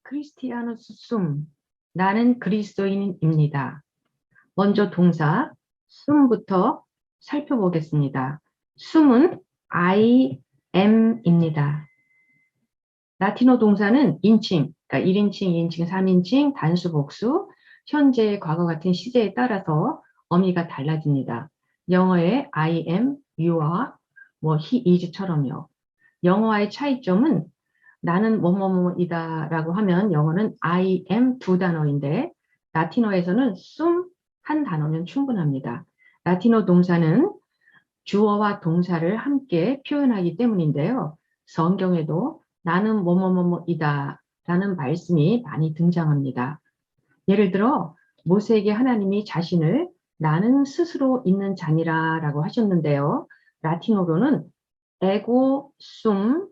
크리스티아누스 숨. 나는 그리스도인입니다. 먼저 동사 숨부터 살펴보겠습니다. 숨은 I am입니다. 라틴어 동사는 인칭, 그러니까 1인칭, 2인칭, 3인칭, 단수, 복수, 현재, 과거 같은 시제에 따라서 어미가 달라집니다. 영어의 I am, you are, he is처럼요. 영어와의 차이점은 나는 뭐뭐뭐이다 라고 하면 영어는 I am 두 단어인데 라틴어에서는 숨 한 단어면 충분합니다. 라틴어 동사는 주어와 동사를 함께 표현하기 때문인데요. 성경에도 나는 뭐뭐뭐이다 라는 말씀이 많이 등장합니다. 예를 들어 모세에게 하나님이 자신을 나는 스스로 있는 자니라 라고 하셨는데요. 라틴어로는 에고 숨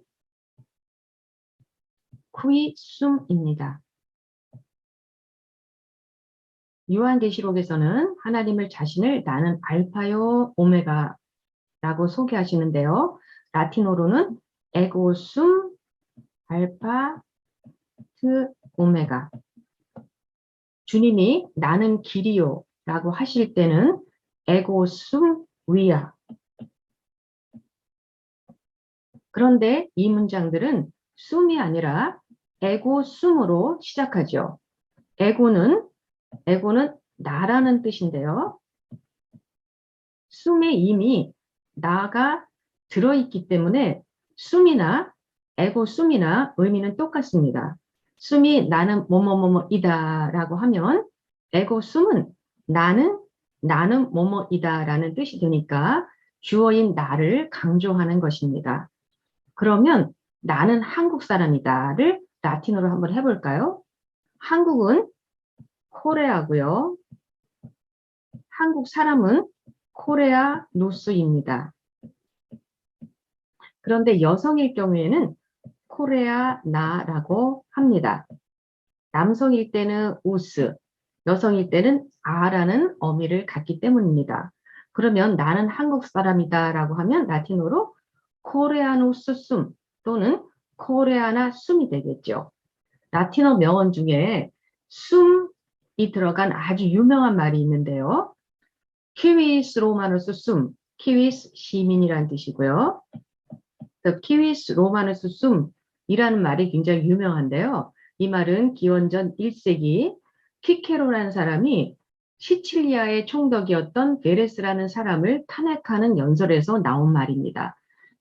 qui sum입니다. 요한계시록에서는 하나님을 자신을 나는 알파요 오메가라고 소개하시는데요. 라틴어로는 에고 숨 알파 트 오메가. 주님이 나는 길이요 라고 하실 때는 에고 숨 위아. 그런데 이 문장들은 숨이 아니라 에고 숨으로 시작하죠. 에고는 나라는 뜻인데요. 숨에 이미 나가 들어있기 때문에 숨이나 에고 숨이나 의미는 똑같습니다. 숨이 나는 뭐뭐뭐뭐이다 라고 하면 에고 숨은 나는 뭐뭐이다 라는 뜻이 되니까 주어인 나를 강조하는 것입니다. 그러면 나는 한국 사람이다를 라틴어로 한번 해볼까요? 한국은 코레아고요. 한국 사람은 코레아 노스입니다. 그런데 여성일 경우에는 코레아 나라고 합니다. 남성일 때는 우스, 여성일 때는 아라는 어미를 갖기 때문입니다. 그러면 나는 한국 사람이다 라고 하면 라틴어로 코레아노스 숨 또는 코레아나 숨이 되겠죠. 라틴어 명언 중에 숨이 들어간 아주 유명한 말이 있는데요. 키위스 로마누스 숨, 키위스 시민이란 뜻이고요. 키위스 로마누스 숨이라는 말이 굉장히 유명한데요. 이 말은 기원전 1세기 키케로라는 사람이 시칠리아의 총독이었던 베레스라는 사람을 탄핵하는 연설에서 나온 말입니다.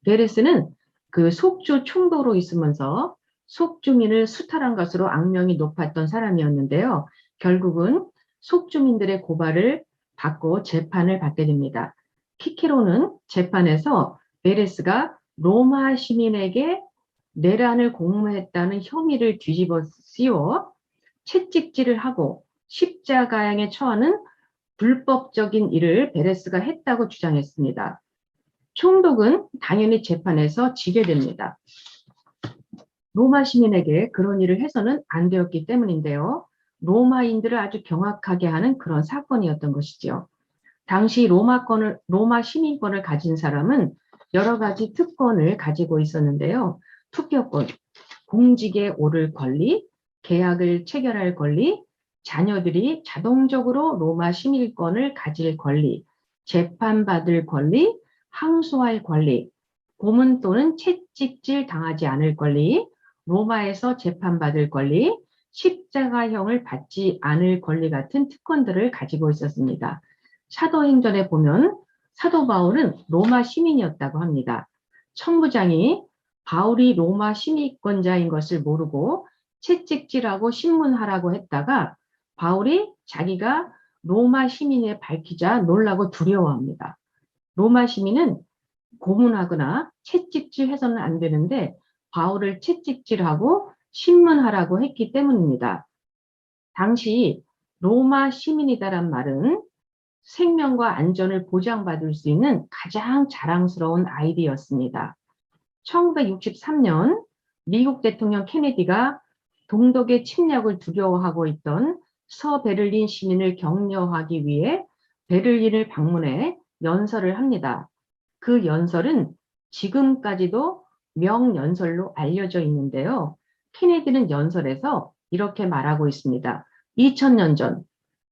베레스는 그 속주 총독으로 있으면서 속주민을 수탈한 것으로 악명이 높았던 사람이었는데요. 결국은 속주민들의 고발을 받고 재판을 받게 됩니다. 키케로는 재판에서 베레스가 로마 시민에게 내란을 공모했다는 혐의를 뒤집어 씌워 채찍질을 하고 십자가형에 처하는 불법적인 일을 베레스가 했다고 주장했습니다. 총독은 당연히 재판에서 지게 됩니다. 로마 시민에게 그런 일을 해서는 안 되었기 때문인데요. 로마인들을 아주 경악하게 하는 그런 사건이었던 것이죠. 당시 로마 시민권을 가진 사람은 여러 가지 특권을 가지고 있었는데요. 투표권, 공직에 오를 권리, 계약을 체결할 권리, 자녀들이 자동적으로 로마 시민권을 가질 권리, 재판받을 권리, 항소할 권리, 고문 또는 채찍질 당하지 않을 권리, 로마에서 재판받을 권리, 십자가형을 받지 않을 권리 같은 특권들을 가지고 있었습니다. 사도행전에 보면 사도 바울은 로마 시민이었다고 합니다. 천부장이 바울이 로마 시민권자인 것을 모르고 채찍질하고 신문하라고 했다가 바울이 자기가 로마 시민에 밝히자 놀라고 두려워합니다. 로마 시민은 고문하거나 채찍질해서는 안 되는데 바울을 채찍질하고 신문하라고 했기 때문입니다. 당시 로마 시민이다란 말은 생명과 안전을 보장받을 수 있는 가장 자랑스러운 아이디어였습니다. 1963년 미국 대통령 케네디가 동독의 침략을 두려워하고 있던 서베를린 시민을 격려하기 위해 베를린을 방문해 연설을 합니다. 그 연설은 지금까지도 명연설로 알려져 있는데요. 케네디는 연설에서 이렇게 말하고 있습니다. 2000년 전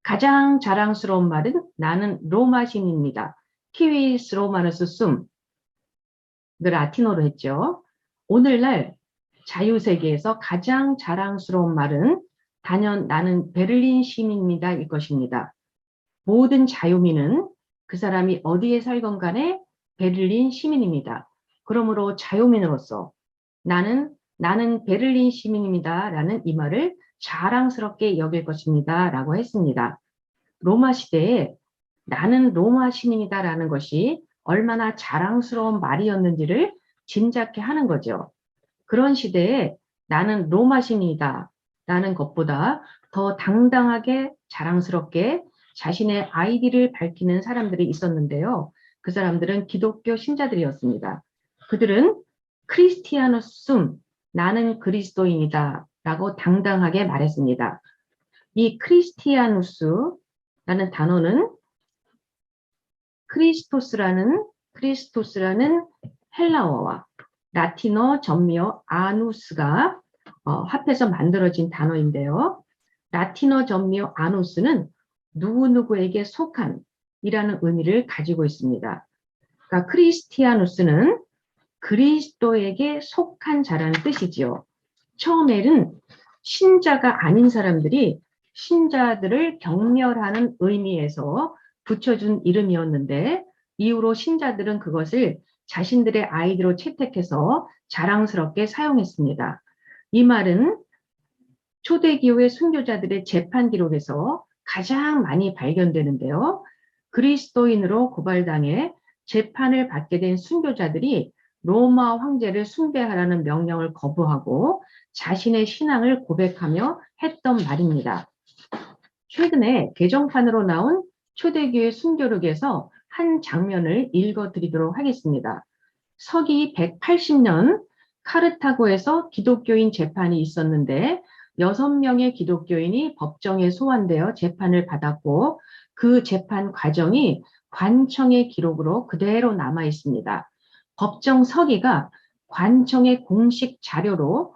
가장 자랑스러운 말은 나는 로마 신입니다. 키위스 로마누스 숨. 그 라틴어로 했죠. 오늘날 자유세계에서 가장 자랑스러운 말은 단연 나는 베를린 시민입니다. 일 것입니다. 모든 자유민은 그 사람이 어디에 살건 간에 베를린 시민입니다. 그러므로 자유민으로서 나는 베를린 시민입니다. 라는 이 말을 자랑스럽게 여길 것입니다. 라고 했습니다. 로마 시대에 나는 로마 시민이다 라는 것이 얼마나 자랑스러운 말이었는지를 짐작케 하는 거죠. 그런 시대에 나는 로마 시민이다 라는 것보다 더 당당하게 자랑스럽게 자신의 아이디를 밝히는 사람들이 있었는데요. 그 사람들은 기독교 신자들이었습니다. 그들은 크리스티아누스, 나는 그리스도인이다 라고 당당하게 말했습니다. 이 크리스티아누스라는 단어는 크리스토스라는 헬라어와 라틴어 전미어 아누스가 합해서 만들어진 단어인데요. 라틴어 전미어 아누스는 누구누구에게 속한 이라는 의미를 가지고 있습니다. 그러니까 크리스티아누스는 그리스도에게 속한 자라는 뜻이지요. 처음에는 신자가 아닌 사람들이 신자들을 경멸하는 의미에서 붙여준 이름이었는데 이후로 신자들은 그것을 자신들의 아이디로 채택해서 자랑스럽게 사용했습니다. 이 말은 초대교회 순교자들의 재판 기록에서 가장 많이 발견되는데요. 그리스도인으로 고발당해 재판을 받게 된 순교자들이 로마 황제를 숭배하라는 명령을 거부하고 자신의 신앙을 고백하며 했던 말입니다. 최근에 개정판으로 나온 초대교회 순교록에서 한 장면을 읽어드리도록 하겠습니다. 서기 180년 카르타고에서 기독교인 재판이 있었는데 6명의 기독교인이 법정에 소환되어 재판을 받았고 그 재판 과정이 관청의 기록으로 그대로 남아 있습니다. 법정 서기가 관청의 공식 자료로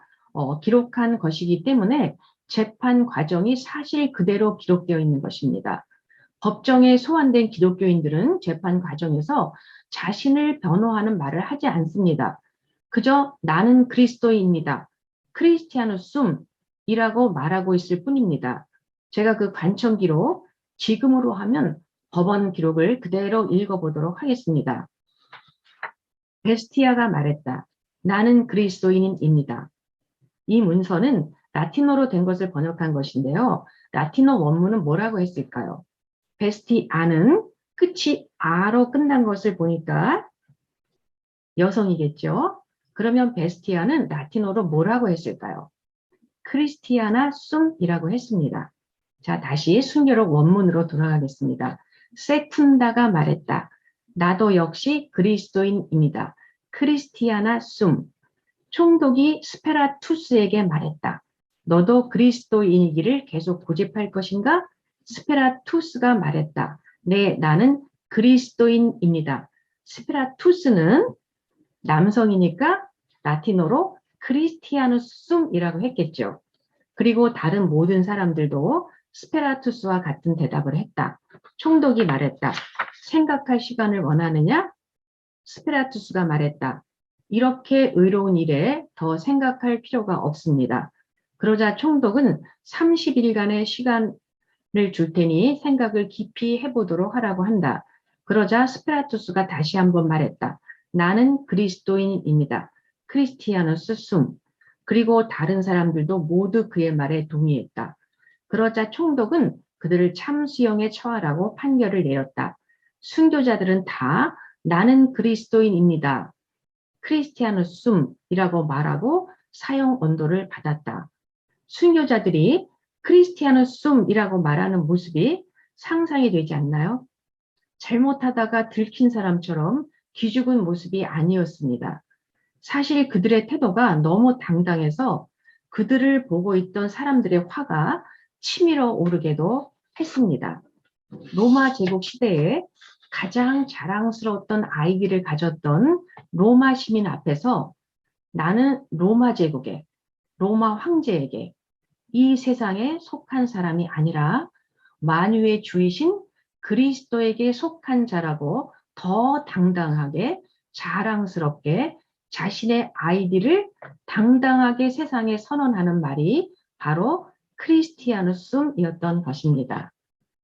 기록한 것이기 때문에 재판 과정이 사실 그대로 기록되어 있는 것입니다. 법정에 소환된 기독교인들은 재판 과정에서 자신을 변호하는 말을 하지 않습니다. 그저 나는 그리스도인입니다. 크리스티아누스이라고 말하고 있을 뿐입니다. 제가 그 관청 기록 지금으로 하면 법원 기록을 그대로 읽어보도록 하겠습니다. 베스티아가 말했다. 나는 그리스도인입니다. 이 문서는 라틴어로 된 것을 번역한 것인데요. 라틴어 원문은 뭐라고 했을까요? 베스티아는 끝이 아로 끝난 것을 보니까 여성이겠죠. 그러면 베스티아는 라틴어로 뭐라고 했을까요? 크리스티아나 숨이라고 했습니다. 자, 다시 순교록 원문으로 돌아가겠습니다. 세쿤다가 말했다. 나도 역시 그리스도인입니다. 크리스티아나 숨. 총독이 스페라투스에게 말했다. 너도 그리스도인이기를 계속 고집할 것인가? 스페라투스가 말했다. 네, 나는 그리스도인입니다. 스페라투스는 남성이니까 라틴어로 크리스티아누스이라고 했겠죠. 그리고 다른 모든 사람들도 스페라투스와 같은 대답을 했다. 총독이 말했다. 생각할 시간을 원하느냐? 스페라투스가 말했다. 이렇게 의로운 일에 더 생각할 필요가 없습니다. 그러자 총독은 30일간의 시간을 줄 테니 생각을 깊이 해보도록 하라고 한다. 그러자 스페라투스가 다시 한번 말했다. 나는 그리스도인입니다. 크리스티아누스 숨. 그리고 다른 사람들도 모두 그의 말에 동의했다. 그러자 총독은 그들을 참수형에 처하라고 판결을 내렸다. 순교자들은 다 나는 그리스도인입니다. 크리스티아누스이라고 말하고 사형 언도를 받았다. 순교자들이 크리스티아누스이라고 말하는 모습이 상상이 되지 않나요? 잘못하다가 들킨 사람처럼 기죽은 모습이 아니었습니다. 사실 그들의 태도가 너무 당당해서 그들을 보고 있던 사람들의 화가 치밀어 오르게도 했습니다. 로마 제국 시대에 가장 자랑스러웠던 아이디를 가졌던 로마 시민 앞에서 나는 로마 제국에, 로마 황제에게 이 세상에 속한 사람이 아니라 만유의 주이신 그리스도에게 속한 자라고 더 당당하게 자랑스럽게 자신의 아이디를 당당하게 세상에 선언하는 말이 바로 크리스티아누스이었던 것입니다.